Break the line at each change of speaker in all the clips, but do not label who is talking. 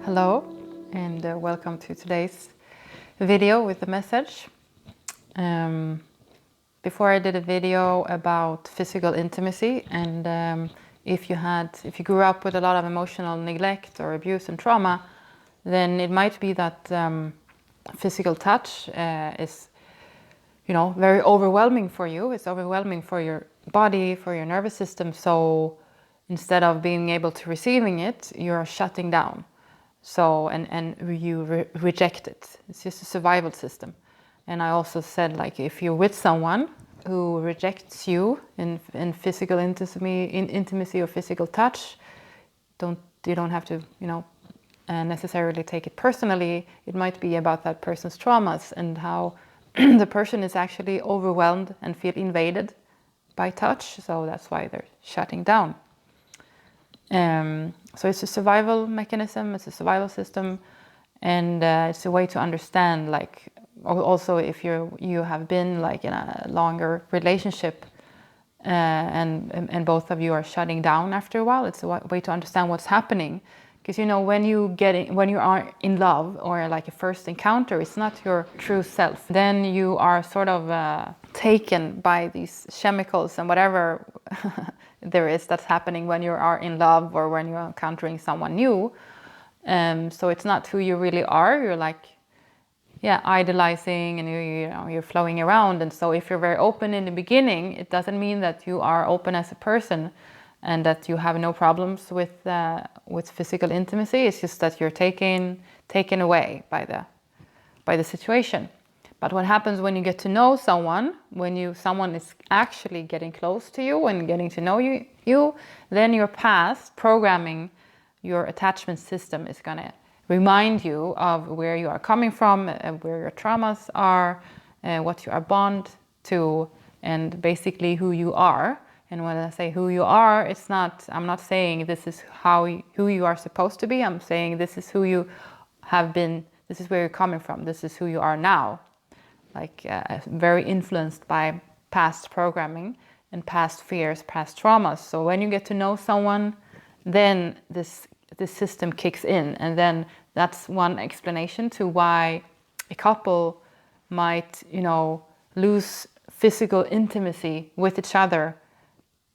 Hello and welcome to today's video with a message. Before I did a video about physical intimacy and if you grew up with a lot of emotional neglect or abuse and trauma, then it might be that physical touch is very overwhelming for you. It's overwhelming for your body, for your nervous system. So instead of being able to receiving it, you're shutting down. So, and you reject it. It's just a survival system. And I also said, like, if you're with someone who rejects you in physical intimacy or physical touch, you don't have to, necessarily take it personally. It might be about that person's traumas and how the person is actually overwhelmed and feel invaded by touch. So that's why they're shutting down. So it's a survival mechanism, it's a survival system, and it's a way to understand, like, also if you have been like in a longer relationship and both of you are shutting down after a while, it's a way to understand what's happening. Because when you are in love or like a first encounter, it's not your true self. Then you are sort of taken by these chemicals and whatever there is that's happening when you are in love or when you're encountering someone new. So it's not who you really are. You're like, idolizing, and you're flowing around. And so if you're very open in the beginning, it doesn't mean that you are open as a person and that you have no problems with physical intimacy. It's just that you're taken away by the situation. But what happens when you get to know someone, someone is actually getting close to you and getting to know you, then your past programming, your attachment system is going to remind you of where you are coming from, where your traumas are, what you are bound to, and basically who you are. And when I say who you are, I'm not saying this is who you are supposed to be. I'm saying this is who you have been, this is where you're coming from, this is who you are now. Like very influenced by past programming and past fears, past traumas. So when you get to know someone, then this system kicks in. And then that's one explanation to why a couple might, lose physical intimacy with each other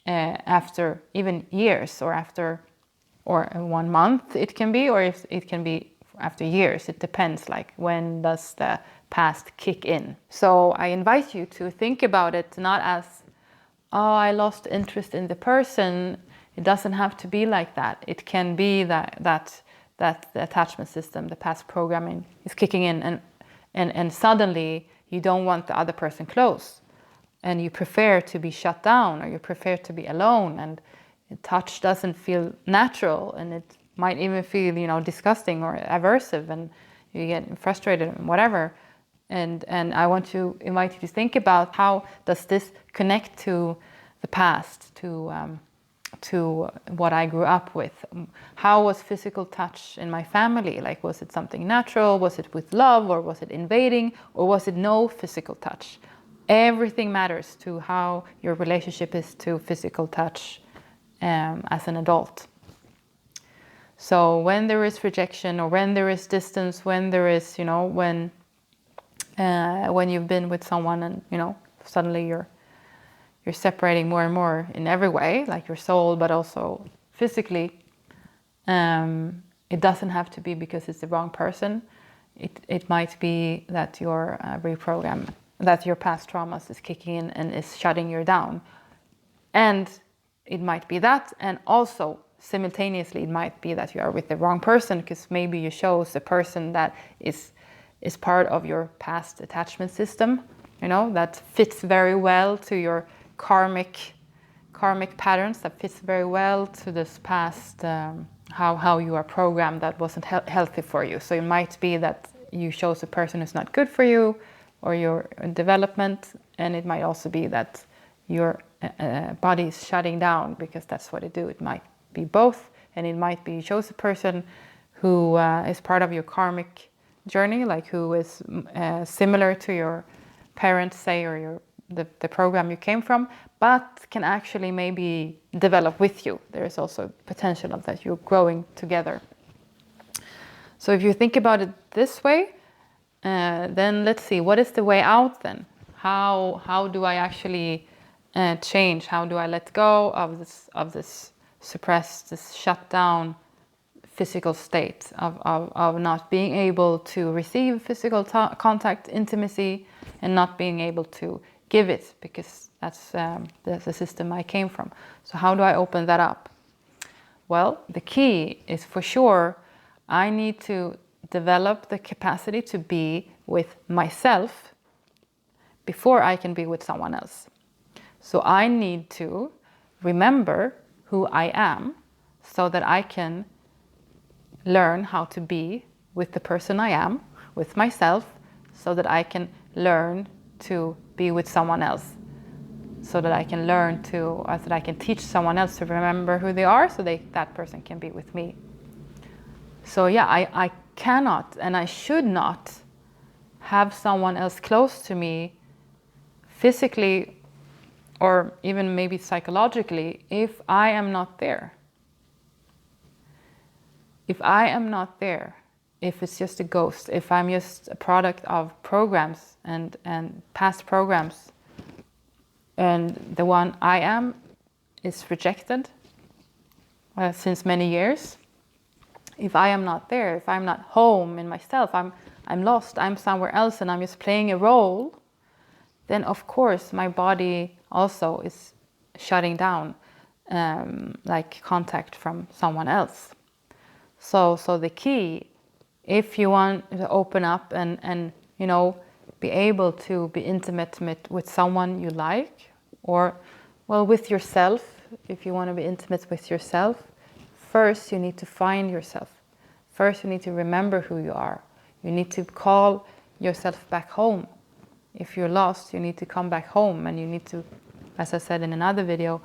after even years, or 1 month it can be, or if it can be after years. It depends, like, when does the past kick in. So I invite you to think about it not as, I lost interest in the person. It doesn't have to be like that. It can be that the attachment system, the past programming is kicking in, and suddenly you don't want the other person close, and you prefer to be shut down, or you prefer to be alone, and touch doesn't feel natural, and it might even feel disgusting or aversive, and you get frustrated and whatever. And I want to invite you to think about, how does this connect to the past, to what I grew up with? How was physical touch in my family? Like, was it something natural? Was it with love, or was it invading, or was it no physical touch? Everything matters to how your relationship is to physical touch as an adult. So when there is rejection, or when there is distance, when there is, when you've been with someone and, suddenly you're separating more and more in every way, like your soul, but also physically, it doesn't have to be because it's the wrong person. It might be that your reprogram, that your past traumas is kicking in and is shutting you down. And it might be that, and also simultaneously it might be that you are with the wrong person, because maybe you chose a person that is part of your past attachment system, that fits very well to your karmic patterns, that fits very well to this past, how you are programmed, that wasn't healthy for you. So it might be that you chose a person who's not good for you or your development, and it might also be that your body is shutting down, because that's what it do. It might be both, and it might be you chose a person who is part of your karmic journey, like who is similar to your parents, say, or the program you came from, but can actually maybe develop with you. There is also potential of that you're growing together. So if you think about it this way, then let's see, what is the way out then? How do I actually change? How do I let go of this suppressed, this shut down physical state of not being able to receive physical contact, intimacy, and not being able to give it, because that's the system I came from. So how do I open that up? Well, the key is, for sure, I need to develop the capacity to be with myself before I can be with someone else. So I need to remember who I am so that I can learn how to be with the person I am, with myself, so that I can learn to be with someone else, so that I can learn to, so that I can teach someone else to remember who they are, so that person can be with me. So yeah, I cannot and I should not have someone else close to me physically or even maybe psychologically if I am not there. If I am not there, if it's just a ghost, if I'm just a product of programs and past programs, and the one I am is rejected since many years, if I am not there, if I'm not home in myself, I'm lost, I'm somewhere else and I'm just playing a role, then of course my body also is shutting down, like contact from someone else. So the key, if you want to open up and be able to be intimate with someone you like, or with yourself, if you want to be intimate with yourself, first you need to find yourself. First you need to remember who you are. You need to call yourself back home. If you're lost, you need to come back home, and you need to, as I said in another video,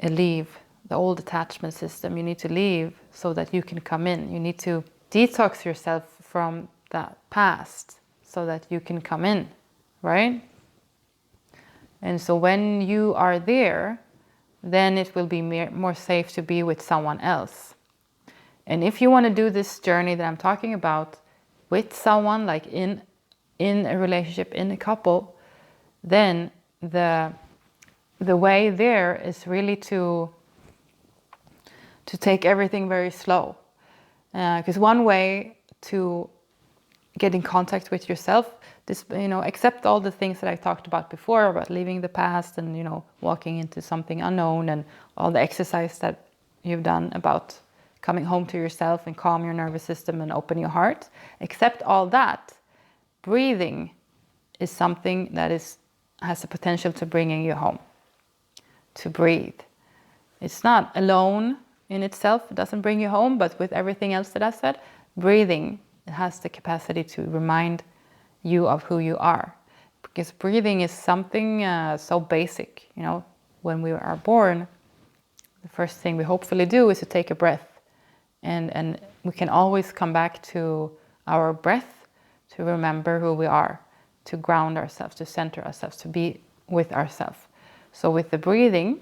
leave the old attachment system. You need to leave so that you can come in. You need to detox yourself from that past so that you can come in, right? And so when you are there, then it will be more safe to be with someone else. And if you want to do this journey that I'm talking about with someone, like in a relationship, in a couple, then the way there is really to take everything very slow. Because one way to get in contact with yourself, accept all the things that I talked about before, about leaving the past and, walking into something unknown, and all the exercise that you've done about coming home to yourself and calm your nervous system and open your heart. Accept all that. Breathing is something that has the potential to bringing you home. To breathe. It's not alone in itself, it doesn't bring you home, but with everything else that I said, breathing, it has the capacity to remind you of who you are. Because breathing is something so basic. When we are born, the first thing we hopefully do is to take a breath. And we can always come back to our breath to remember who we are, to ground ourselves, to center ourselves, to be with ourselves. So with the breathing,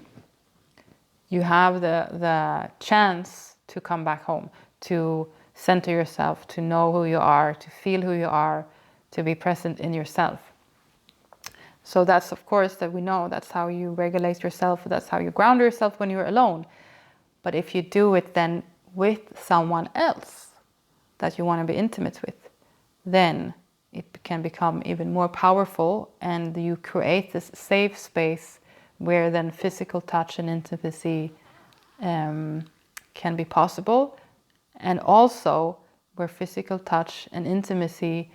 you have the chance to come back home, to center yourself, to know who you are, to feel who you are, to be present in yourself. So that's, of course, that we know that's how you regulate yourself, that's how you ground yourself when you're alone. But if you do it then with someone else that you want to be intimate with, then it can become even more powerful, and you create this safe space where then physical touch and intimacy can be possible, and also where physical touch and intimacy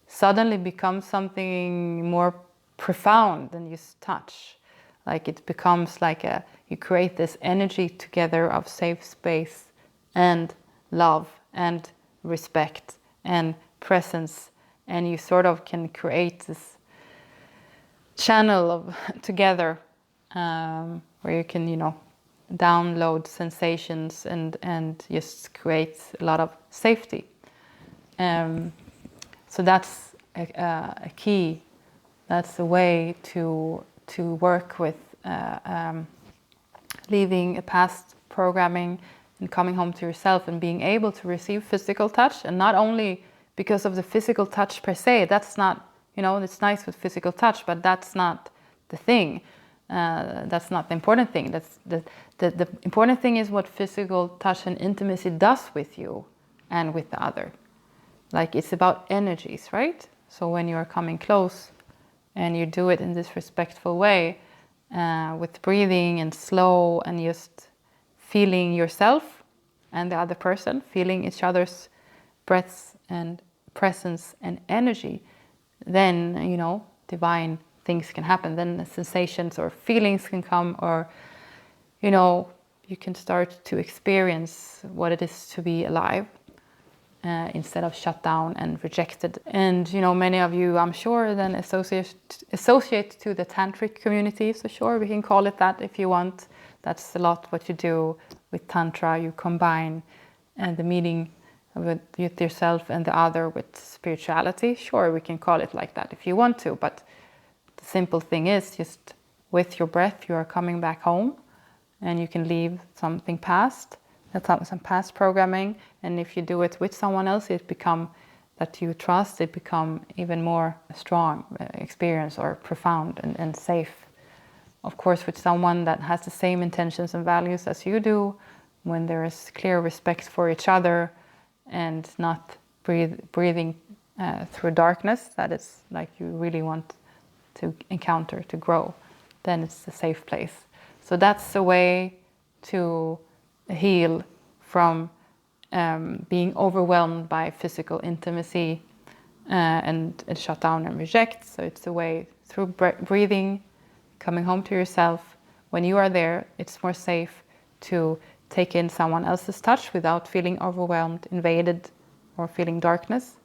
suddenly becomes something more profound than just touch. Like it becomes like you create this energy together of safe space and love and respect and presence, and you sort of can create this channel of together where you can download sensations and just create a lot of safety. So that's a key. That's the way to work with leaving a past programming, and coming home to yourself and being able to receive physical touch, and not only because of the physical touch per se. That's not, it's nice with physical touch, but that's not the thing. That's not the important thing. That's the important thing is what physical touch and intimacy does with you and with the other. Like, it's about energies, right? So when you are coming close and you do it in this respectful way, with breathing and slow and just feeling yourself and the other person, feeling each other's breaths and presence and energy, then, divine things can happen. Then the sensations or feelings can come, or, you can start to experience what it is to be alive, instead of shut down and rejected. And, many of you, I'm sure, then associate to the tantric community. So sure, we can call it that if you want. That's a lot what you do with Tantra. You combine the meeting with yourself and the other with spirituality. Sure, we can call it like that if you want to. But the simple thing is, just with your breath, you are coming back home, and you can leave something past. Some past programming, and if you do it with someone else, it become that you trust, it become even more strong experience, or profound and safe. Of course, with someone that has the same intentions and values as you do, when there is clear respect for each other and not breathing through darkness, that is like you really want to encounter, to grow, then it's a safe place. So that's a way to heal from being overwhelmed by physical intimacy and shut down and reject. So it's a way through breathing, coming home to yourself. When you are there, it's more safe to take in someone else's touch without feeling overwhelmed, invaded, or feeling darkness.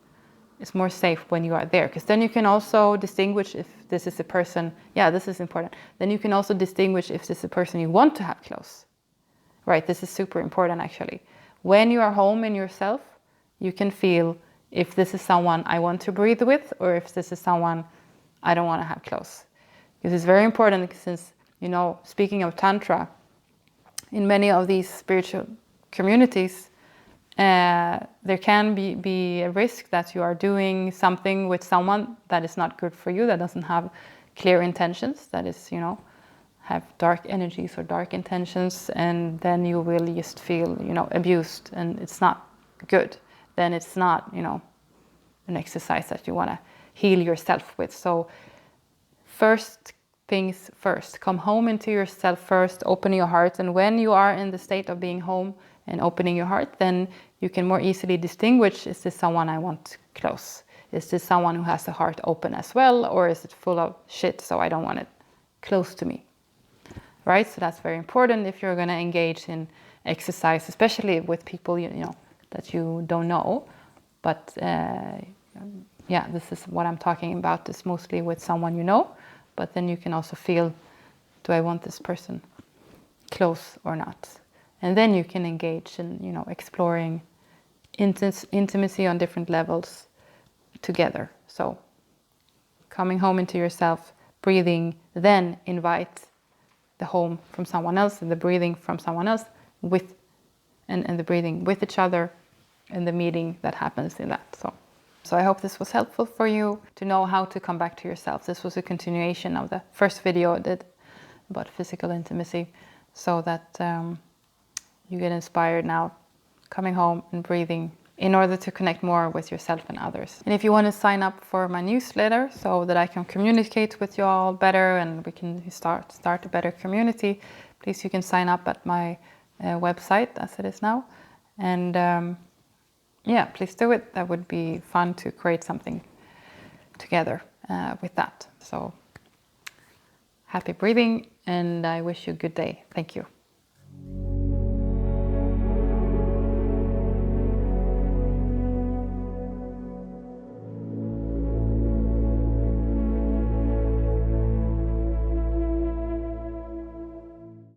It's more safe when you are there, because then you can also distinguish if this is a person, this is important. Then you can also distinguish if this is a person you want to have close. Right, this is super important actually. When you are home in yourself, you can feel if this is someone I want to breathe with, or if this is someone I don't want to have close. Because it's very important, since, speaking of Tantra, in many of these spiritual communities, there can be a risk that you are doing something with someone that is not good for you, that doesn't have clear intentions, that is, have dark energies or dark intentions, and then you will just feel, abused, and it's not good. Then it's not, an exercise that you want to heal yourself with. So first things first, come home into yourself first, open your heart, and when you are in the state of being home and opening your heart, then you can more easily distinguish, is this someone I want close? Is this someone who has the heart open as well, or is it full of shit, so I don't want it close to me? Right? So that's very important if you're going to engage in exercise, especially with people that you don't know. But this is what I'm talking about, is mostly with someone you know. But then you can also feel, do I want this person close or not? And then you can engage in exploring intimacy on different levels together. So coming home into yourself, breathing, then invite the home from someone else, and the breathing from someone else, and the breathing with each other, and the meeting that happens in that. So I hope this was helpful for you to know how to come back to yourself. This was a continuation of the first video I did about physical intimacy, so that you get inspired now, coming home and breathing, in order to connect more with yourself and others. And if you want to sign up for my newsletter so that I can communicate with you all better and we can start a better community, please, you can sign up at my website as it is now. And please do it. That would be fun to create something together with that. So happy breathing, and I wish you a good day. Thank you.